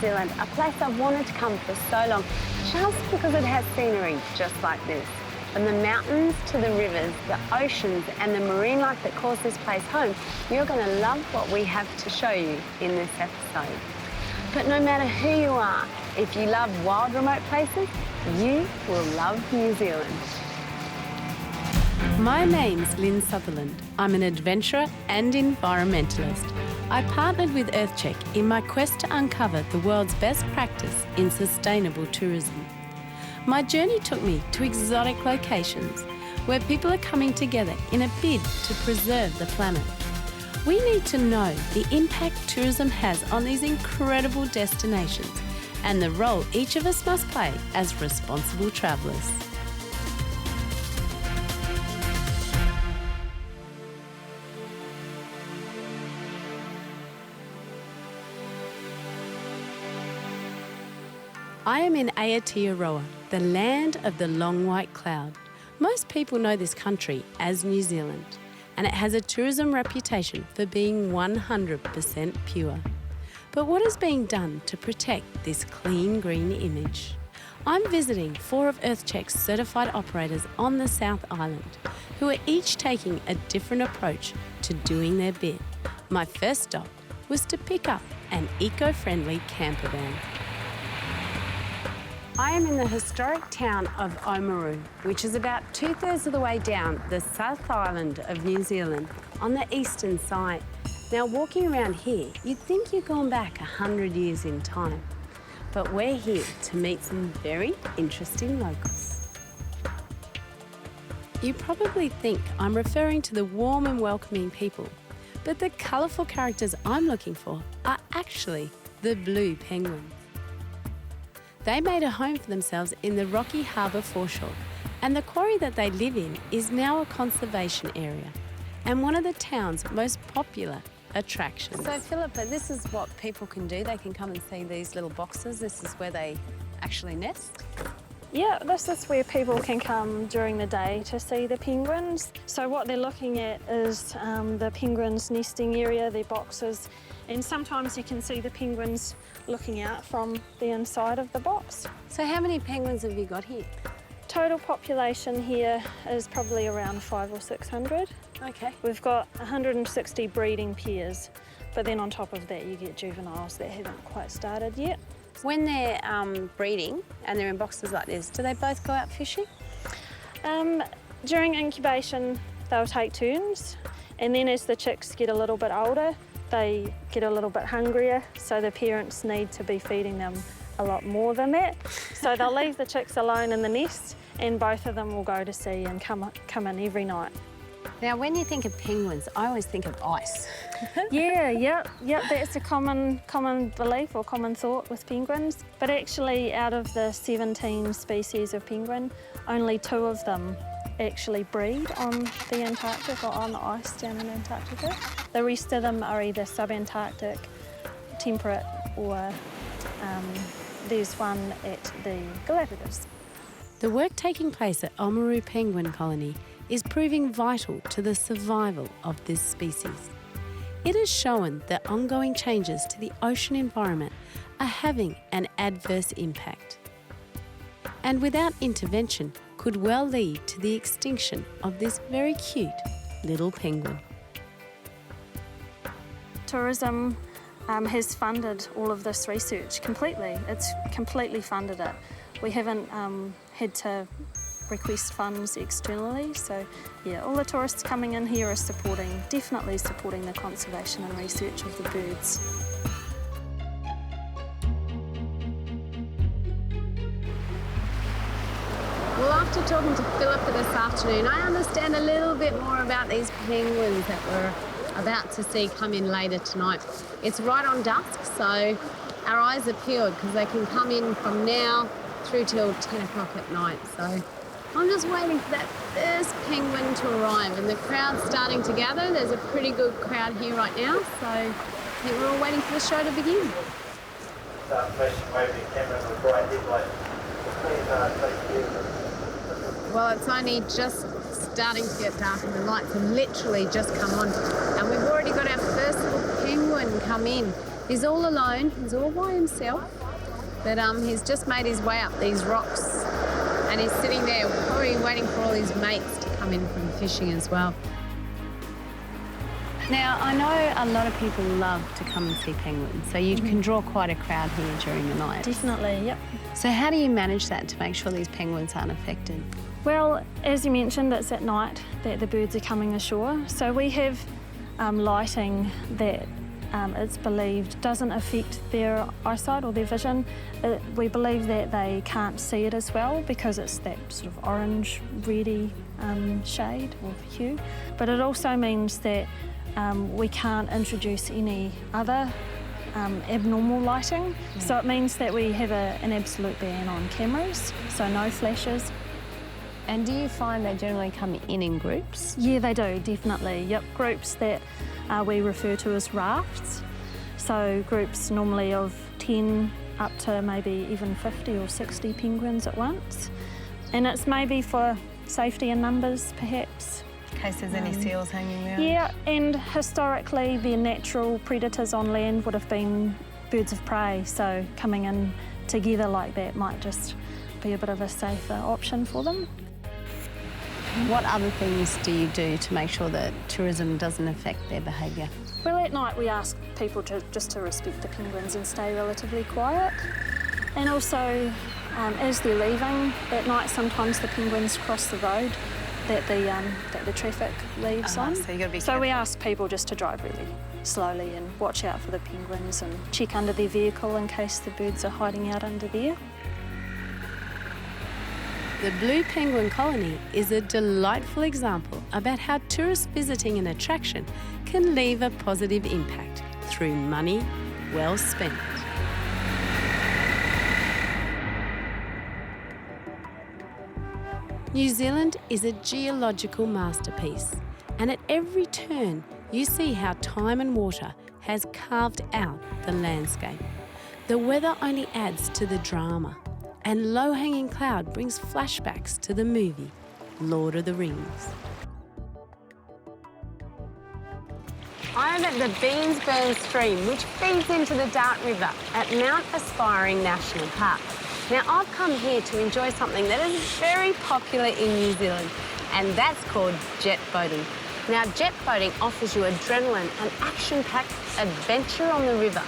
Zealand, a place I've wanted to come for so long, just because it has scenery just like this. From the mountains to the rivers, the oceans and the marine life that calls this place home, you're going to love what we have to show you in this episode. But no matter who you are, if you love wild remote places, you will love New Zealand. My name's Lynn Sutherland. I'm an adventurer and environmentalist. I partnered with EarthCheck in my quest to uncover the world's best practice in sustainable tourism. My journey took me to exotic locations where people are coming together in a bid to preserve the planet. We need to know the impact tourism has on these incredible destinations and the role each of us must play as responsible travellers. I am in Aotearoa, the land of the long white cloud. Most people know this country as New Zealand, and it has a tourism reputation for being 100% pure. But what is being done to protect this clean green image? I'm visiting 4 of EarthCheck's certified operators on the South Island, who are each taking a different approach to doing their bit. My first stop was to pick up an eco-friendly camper van. I am in the historic town of Oamaru, which is about 2/3 of the way down the South Island of New Zealand on the eastern side. Now, walking around here, you'd think you're gone back 100 years in time. But we're here to meet some very interesting locals. You probably think I'm referring to the warm and welcoming people, but the colourful characters I'm looking for are actually the blue penguins. They made a home for themselves in the rocky harbour foreshore, and the quarry that they live in is now a conservation area and one of the town's most popular attractions. So, Philippa, this is what people can do. They can come and see these little boxes. This is where they actually nest. Yeah, this is where people can come during the day to see the penguins. So what they're looking at is the penguins' nesting area, their boxes, and sometimes you can see the penguins looking out from the inside of the box. So how many penguins have you got here? Total population here is probably around 500 or 600. Okay. We've got 160 breeding pairs, but then on top of that you get juveniles that haven't quite started yet. When they're breeding and they're in boxes like this, do they both go out fishing? During incubation, they'll take turns, and then as the chicks get a little bit older, they get a little bit hungrier, so the parents need to be feeding them a lot more than that. So they'll leave the chicks alone in the nest, and both of them will go to sea and come in every night. Now, when you think of penguins, I always think of ice. Yep, that's a common belief or common thought with penguins. But actually, out of the 17 species of penguin, only 2 of them actually breed on the Antarctic or on the ice down in Antarctica. The rest of them are either subantarctic, temperate, or there's one at the Galapagos. The work taking place at Oamaru Penguin Colony is proving vital to the survival of this species. It has shown that ongoing changes to the ocean environment are having an adverse impact, and without intervention could well lead to the extinction of this very cute little penguin. Tourism has funded all of this research completely. It's completely funded it. We haven't had to request funds externally, so yeah, all the tourists coming in here are definitely supporting the conservation and research of the birds. Well, after talking to Philippa this afternoon, I understand a little bit more about these penguins that we're about to see come in later tonight. It's right on dusk, so our eyes are peeled because they can come in from now through till 10 o'clock at night. So I'm just waiting for that first penguin to arrive, and the crowd's starting to gather. There's a pretty good crowd here right now, so I think we're all waiting for the show to begin. Well, it's only just starting to get dark and the lights have literally just come on, and we've already got our first little penguin come in. He's all alone, he's all by himself, but he's just made his way up these rocks and he's sitting there probably waiting for all his mates to come in from fishing as well. Now, I know a lot of people love to come and see penguins, so you can draw quite a crowd here during the night. Definitely, yep. So how do you manage that to make sure these penguins aren't affected? Well, as you mentioned, it's at night that the birds are coming ashore. So we have lighting that it's believed doesn't affect their eyesight or their vision. We believe that they can't see it as well because it's that sort of orange, reddy shade or hue. But it also means that we can't introduce any other abnormal lighting. Yeah. So it means that we have an absolute ban on cameras, so no flashes. And do you find they generally come in groups? Yeah, they do, definitely. Yep, groups that we refer to as rafts. So groups normally of 10 up to maybe even 50 or 60 penguins at once. And it's maybe for safety in numbers, perhaps. In case there's any seals hanging around? Yeah, and historically their natural predators on land would have been birds of prey, so coming in together like that might just be a bit of a safer option for them. What other things do you do to make sure that tourism doesn't affect their behaviour? Well, at night we ask people just to respect the penguins and stay relatively quiet. And also, as they're leaving at night, sometimes the penguins cross the road that the traffic leaves on. So you got to be So careful. we ask people just to drive really slowly and watch out for the penguins and check under their vehicle in case the birds are hiding out under there. The Blue Penguin Colony is a delightful example about how tourists visiting an attraction can leave a positive impact through money well spent. New Zealand is a geological masterpiece, and at every turn you see how time and water has carved out the landscape. The weather only adds to the drama, and low-hanging cloud brings flashbacks to the movie Lord of the Rings. I'm at the Beansburn Stream, which feeds into the Dart River at Mount Aspiring National Park. Now, I've come here to enjoy something that is very popular in New Zealand, and that's called jet boating. Now, jet boating offers you adrenaline and action-packed adventure on the river.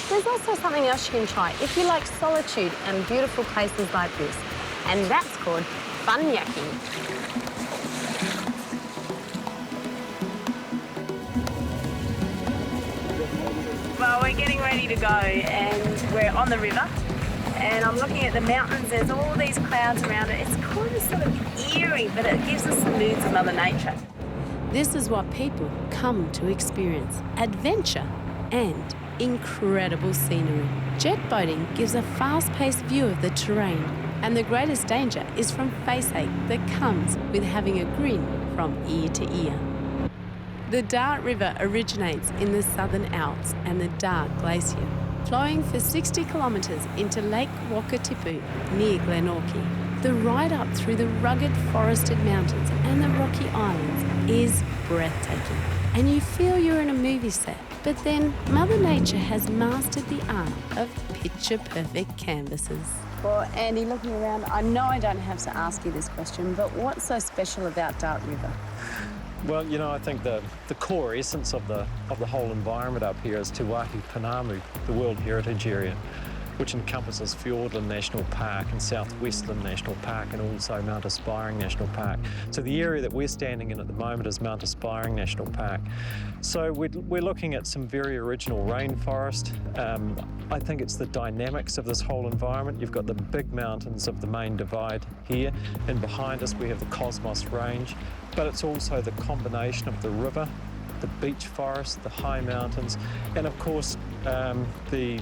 There's also something else you can try if you like solitude and beautiful places like this, and that's called bunyaking. Well, we're getting ready to go and we're on the river and I'm looking at the mountains. There's all these clouds around it. It's kind of sort of eerie, but it gives us the moods of Mother Nature. This is what people come to experience: adventure and incredible scenery. Jet boating gives a fast-paced view of the terrain, and the greatest danger is from face ache that comes with having a grin from ear to ear. The Dart River originates in the Southern Alps and the Dart Glacier, flowing for 60 kilometres into Lake Wakatipu near Glenorchy. The ride up through the rugged forested mountains and the rocky islands is breathtaking, and you feel you're in a movie set. But then Mother Nature has mastered the art of picture-perfect canvases. Well, Andy, looking around, I know I don't have to ask you this question, but what's so special about Dart River? Well, you know, I think the core essence of the whole environment up here is Te Wāhi Pounamu, the World Heritage Area, which encompasses Fiordland National Park and South Westland National Park and also Mount Aspiring National Park. So the area that we're standing in at the moment is Mount Aspiring National Park. So we're looking at some very original rainforest. I think it's the dynamics of this whole environment. You've got the big mountains of the main divide here, and behind us we have the Cosmos Range, but it's also the combination of the river, the beech forest, the high mountains, and of course the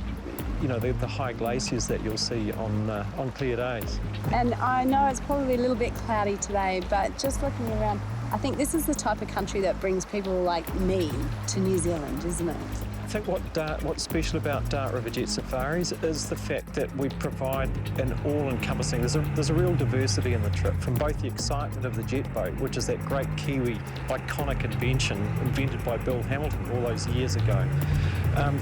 high glaciers that you'll see on clear days. And I know it's probably a little bit cloudy today, but just looking around, I think this is the type of country that brings people like me to New Zealand, isn't it? I think what's special about Dart River Jet Safaris is the fact that we provide an all-encompassing, there's a real diversity in the trip, from both the excitement of the jet boat, which is that great Kiwi iconic invention invented by Bill Hamilton all those years ago,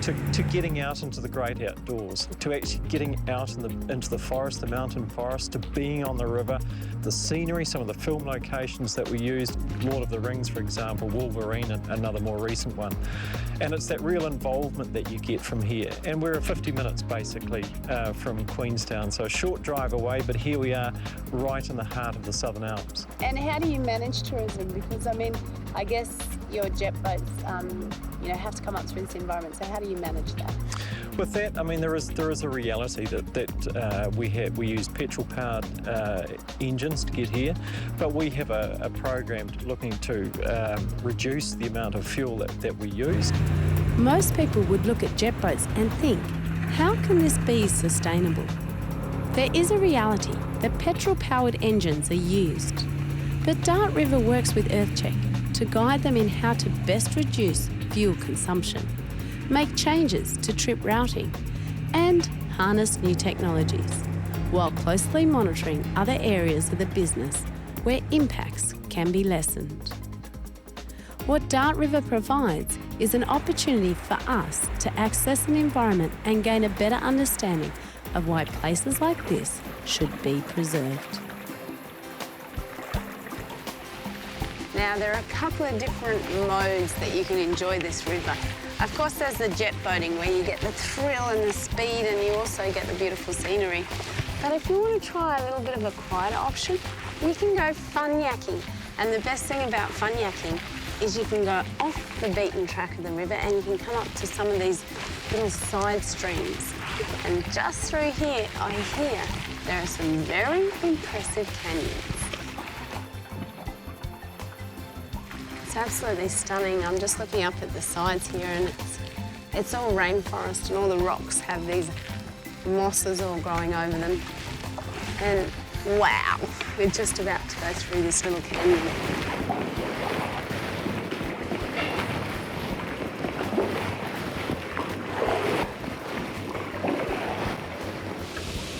to getting out into the great outdoors, to actually getting out into the forest, the mountain forest, to being on the river, the scenery, some of the film locations that we used, Lord of the Rings, for example, Wolverine, and another more recent one. And it's that real involvement that you get from here. And we're 50 minutes basically from Queenstown, so a short drive away, but here we are right in the heart of the Southern Alps. And how do you manage tourism? Because I mean, I guess your jet boats, have to come up through this environment. So how do you manage that? With that, I mean, there is a reality that we use petrol-powered engines to get here, but we have a program looking to reduce the amount of fuel that we use. Most people would look at jet boats and think, how can this be sustainable? There is a reality that petrol-powered engines are used, but Dart River works with EarthCheck to guide them in how to best reduce fuel consumption, make changes to trip routing, and harness new technologies, while closely monitoring other areas of the business where impacts can be lessened. What Dart River provides is an opportunity for us to access an environment and gain a better understanding of why places like this should be preserved. Now, there are a couple of different modes that you can enjoy this river. Of course, there's the jet boating where you get the thrill and the speed, and you also get the beautiful scenery. But if you want to try a little bit of a quieter option, you can go fun yakking. And the best thing about fun yakking is you can go off the beaten track of the river and you can come up to some of these little side streams. And just through here, I hear there are some very impressive canyons. It's absolutely stunning. I'm just looking up at the sides here, and it's all rainforest, and all the rocks have these mosses all growing over them. And wow, we're just about to go through this little canyon.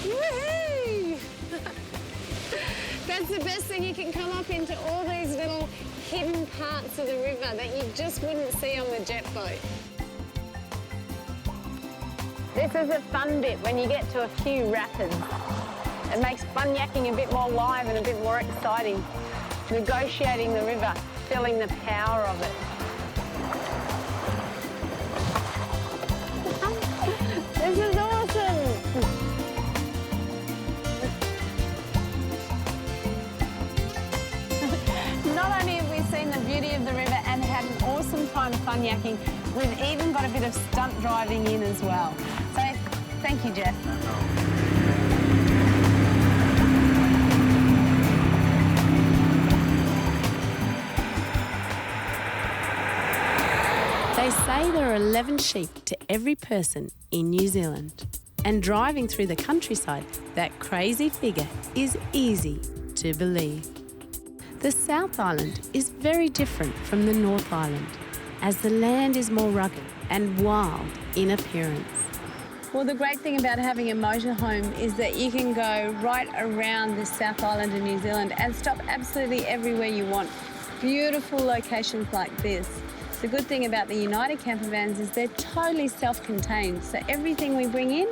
Woohoo! That's the best thing, you can come up into all these little hidden parts of the river that you just wouldn't see on the jet boat. This is a fun bit when you get to a few rapids. It makes fun yakking a bit more live and a bit more exciting. Negotiating the river, feeling the power of it. This is awesome! Not only have we seen the beauty of the river and had an awesome time fun yakking, we've even got a bit of stunt driving in as well. So, thank you, Jeff. They say there are 11 sheep to every person in New Zealand. And driving through the countryside, that crazy figure is easy to believe. The South Island is very different from the North Island, as the land is more rugged and wild in appearance. Well, the great thing about having a motorhome is that you can go right around the South Island of New Zealand and stop absolutely everywhere you want. Beautiful locations like this. The good thing about the United camper vans is they're totally self-contained, so everything we bring in,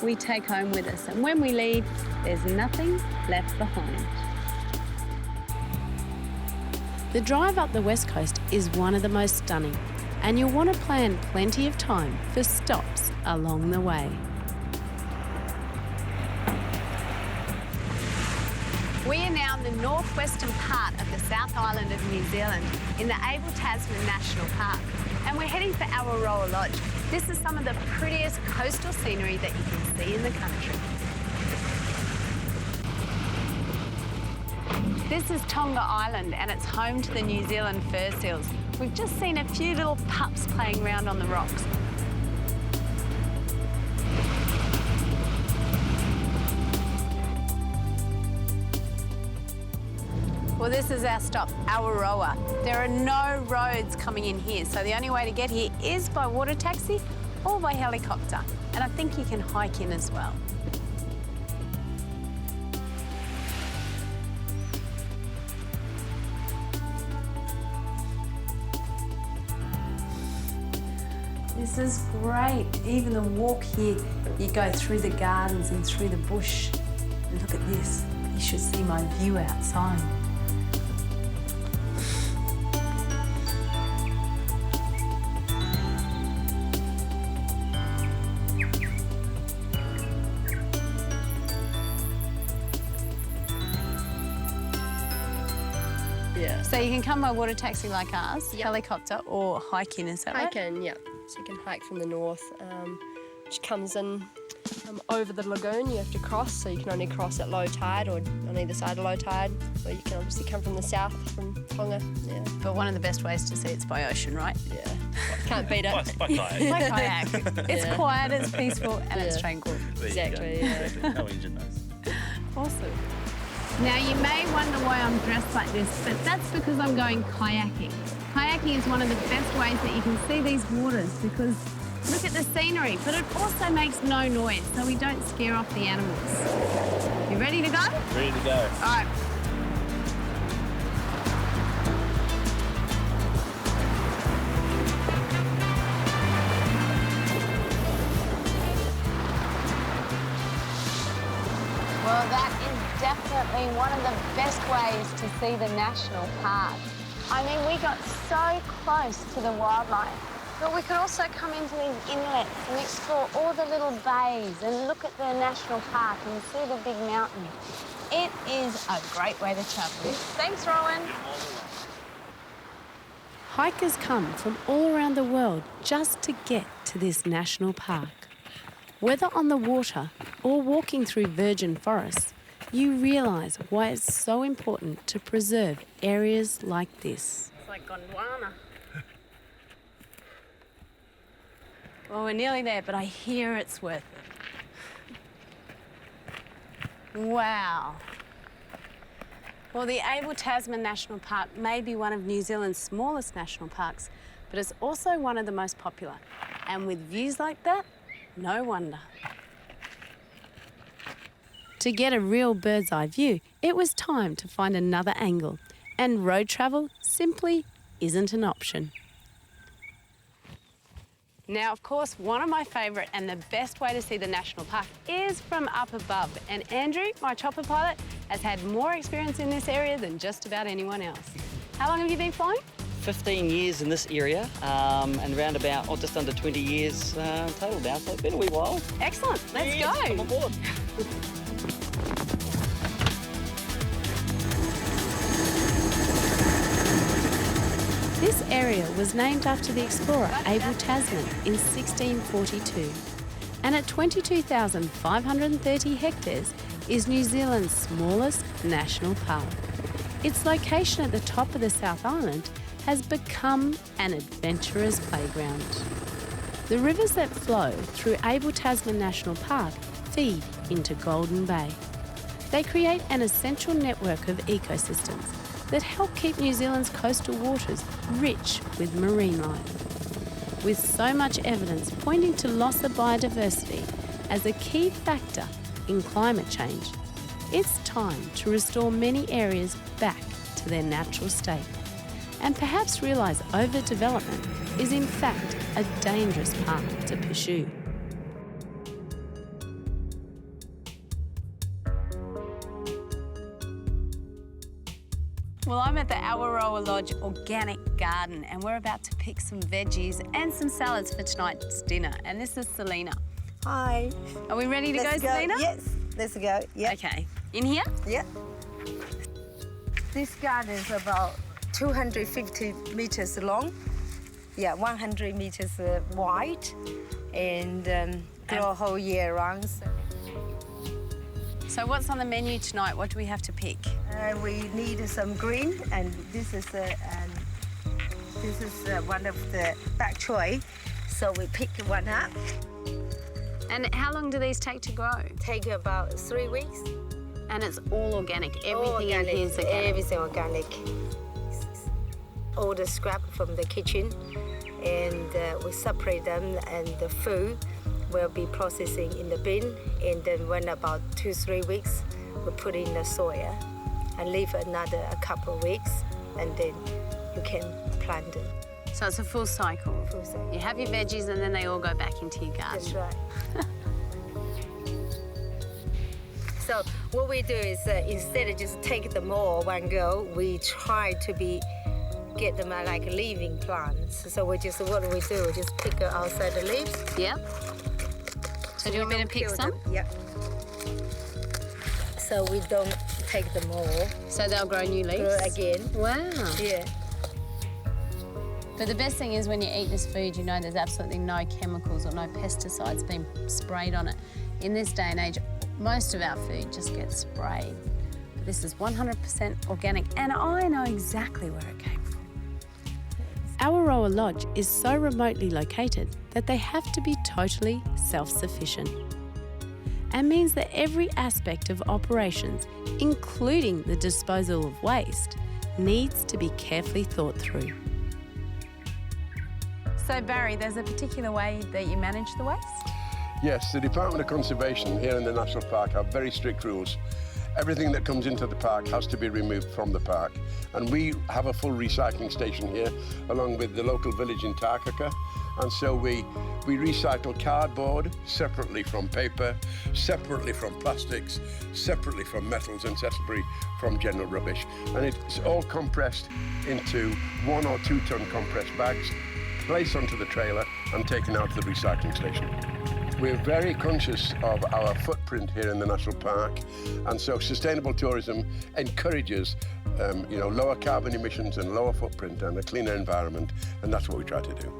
we take home with us. And when we leave, there's nothing left behind. The drive up the west coast is one of the most stunning, and you'll want to plan plenty of time for stops along the way. We are now in the northwestern part of the South Island of New Zealand in the Abel Tasman National Park, and we're heading for Awaroa Lodge. This is some of the prettiest coastal scenery that you can see in the country. This is Tonga Island and it's home to the New Zealand fur seals. We've just seen a few little pups playing around on the rocks. Well, this is our stop, Awaroa. There are no roads coming in here, so the only way to get here is by water taxi or by helicopter. And I think you can hike in as well. This is great. Even the walk here, you go through the gardens and through the bush. And look at this. You should see my view outside. Yeah. So you can come by water taxi like ours, helicopter, or hike in, is that right? Hiking, yeah. So you can hike from the north, which comes in over the lagoon. You have to cross, so you can only cross at low tide or on either side of low tide. Or you can obviously come from the south, from Tonga. Yeah. But one of the best ways to see it's by ocean, right? Yeah. Can't beat it. By kayak. By kayak. It's quiet, it's peaceful, and it's tranquil. Exactly, yeah. No engine noise. Awesome. Now, you may wonder why I'm dressed like this, but that's because I'm going kayaking. Kayaking is one of the best ways that you can see these waters because look at the scenery, but it also makes no noise, so we don't scare off the animals. You ready to go? Ready to go. All right. Well, that is definitely one of the best ways to see the national park. I mean, we got so close to the wildlife, but we could also come into these inlets and explore all the little bays and look at the national park and see the big mountains. It is a great way to travel. Thanks, Rowan. Hikers come from all around the world just to get to this national park. Whether on the water or walking through virgin forests, you realise why it's so important to preserve areas like this. It's like Gondwana. Well, we're nearly there, but I hear it's worth it. Wow. Well, the Abel Tasman National Park may be one of New Zealand's smallest national parks, but it's also one of the most popular. And with views like that, no wonder. To get a real bird's eye view, it was time to find another angle, and road travel simply isn't an option. Now, of course, one of my favourite and the best way to see the national park is from up above. And Andrew, my chopper pilot, has had more experience in this area than just about anyone else. How long have you been flying? 15 years in this area and around about, just under 20 years total now, so it's been a wee while. Excellent, let's go. Come on board. This area was named after the explorer Abel Tasman in 1642, and at 22,530 hectares is New Zealand's smallest national park. Its location at the top of the South Island has become an adventurous playground. The rivers that flow through Abel Tasman National Park feed into Golden Bay. They create an essential network of ecosystems that help keep New Zealand's coastal waters rich with marine life. With so much evidence pointing to loss of biodiversity as a key factor in climate change, it's time to restore many areas back to their natural state, and perhaps realise overdevelopment is in fact a dangerous path to pursue. Well, I'm at the Awaroa Lodge Organic Garden and we're about to pick some veggies and some salads for tonight's dinner. And this is Selena. Hi. Are we ready to go, Selena? Yes, let's go. Yeah. Okay. In here? Yeah. This garden is about 250 meters long. Yeah, 100 meters wide, and grow whole year round. So what's on the menu tonight? What do we have to pick? We need some green, and this is one of the bak choy. So we pick one up. And how long do these take to grow? Take about 3 weeks. And it's all organic. Everything in organic. here is organic. Everything organic. All the scrap from the kitchen, and we separate them, and the food will be processing in the bin, and then when about 2-3 weeks, we put in the soil and leave another a couple of weeks, and then you can plant them. So it's a full cycle. Full cycle. You have your veggies and then they all go back into your garden. That's right. So what we do is instead of just take them all one go, we try to get them like living plants. So what do we do? We just pick outside the leaves. Yep. So do you want me to pick some? Yep. So we don't take them all. So they'll grow new leaves? Grow again. Wow. Yeah. But the best thing is when you eat this food, you know there's absolutely no chemicals or no pesticides being sprayed on it. In this day and age, most of our food just gets sprayed. But this is 100% organic, and I know exactly where it came from. Awaroa Lodge is so remotely located that they have to be totally self-sufficient, and means that every aspect of operations, including the disposal of waste, needs to be carefully thought through. So Barry, there's a particular way that you manage the waste? Yes, the Department of Conservation here in the National Park have very strict rules. Everything that comes into the park has to be removed from the park. And we have a full recycling station here, along with the local village in Takaka. And so we recycle cardboard separately from paper, separately from plastics, separately from metals, and separately from general rubbish. And it's all compressed into 1 or 2 ton compressed bags, placed onto the trailer and taken out to the recycling station. We're very conscious of our footprint here in the National Park, and so sustainable tourism encourages lower carbon emissions and lower footprint and a cleaner environment, and that's what we try to do.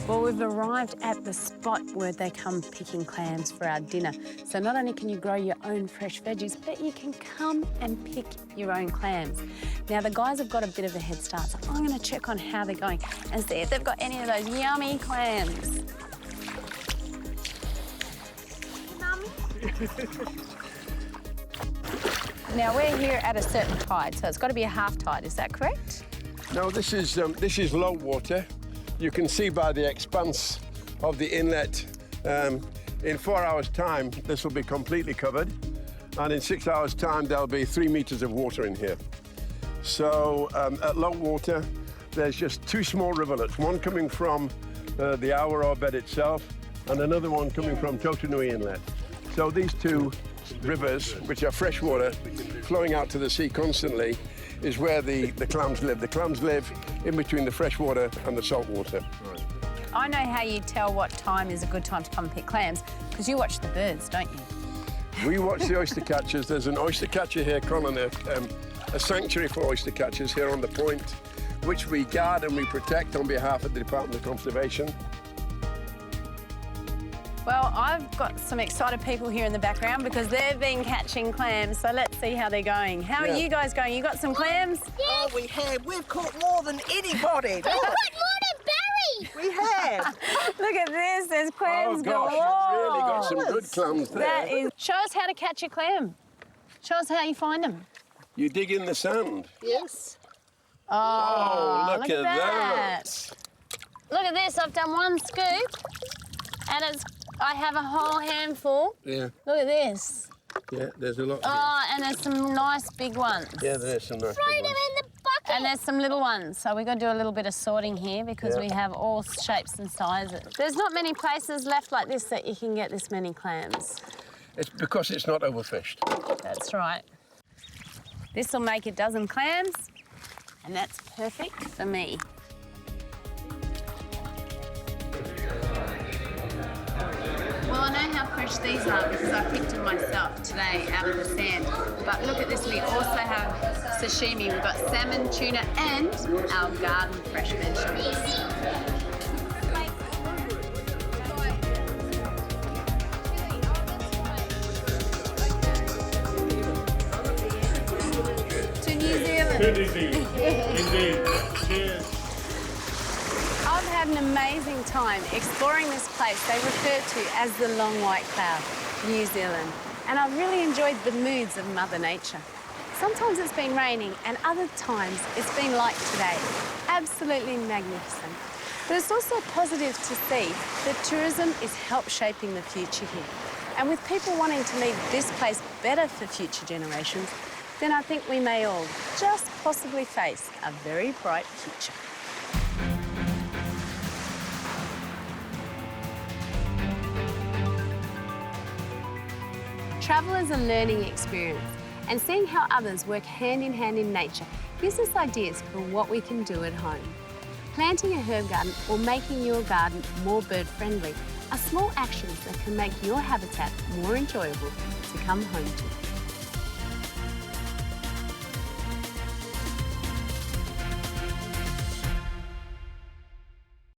Well, we've arrived at the spot where they come picking clams for our dinner. So not only can you grow your own fresh veggies, but you can come and pick your own clams. Now, the guys have got a bit of a head start, so I'm going to check on how they're going and see if they've got any of those yummy clams. Now, we're here at a certain tide, so it's got to be a half tide, is that correct? Now, this is low water. You can see by the expanse of the inlet, in 4 hours' time, this will be completely covered. And in 6 hours' time, there'll be 3 meters of water in here. So at low water, there's just 2 small rivulets, one coming from the Awaroa bed itself, and another one coming from Totanui Inlet. So these 2 rivers, which are fresh water, flowing out to the sea constantly, is where the clams live. The clams live in between the fresh water and the salt water. I know how you tell what time is a good time to come and pick clams, because you watch the birds, don't you? We watch the oyster catchers. There's an oyster catcher here, Colin, a sanctuary for oyster catchers here on the point, which we guard and we protect on behalf of the Department of Conservation. Well, I've got some excited people here in the background because they've been catching clams, so let's see how they're going. How are you guys going? You got some clams? Oh, we have. We've caught more than anybody. We've caught more than Barry. We have. Look at this, there's clams gosh, galore. you've really got some good clams there. That is. Show us how to catch a clam. Show us how you find them. You dig in the sand. Yes. Oh, look at that. Look at this, I've done 1 scoop and I have a whole handful. Yeah. Look at this. Yeah, there's a lot. Oh, and there's some nice big ones. Yeah, there's some nice Throw big them ones. in the bucket. And there's some little ones, so we've got to do a little bit of sorting here because we have all shapes and sizes. There's not many places left like this that you can get this many clams. It's because it's not overfished. That's right. This will make a dozen clams, and that's perfect for me. Well, I know how fresh these are because I picked them myself today out of the sand. But look at this, we also have sashimi. We've got salmon, tuna, and our garden fresh vegetables. To New Zealand. Indeed. Cheers. I've amazing time exploring this place they refer to as the Long White Cloud, New Zealand. And I've really enjoyed the moods of Mother Nature. Sometimes it's been raining and other times it's been like today. Absolutely magnificent. But it's also positive to see that tourism is help shaping the future here. And with people wanting to leave this place better for future generations, then I think we may all just possibly face a very bright future. Travel is a learning experience, and seeing how others work hand in hand in nature gives us ideas for what we can do at home. Planting a herb garden or making your garden more bird-friendly are small actions that can make your habitat more enjoyable to come home to.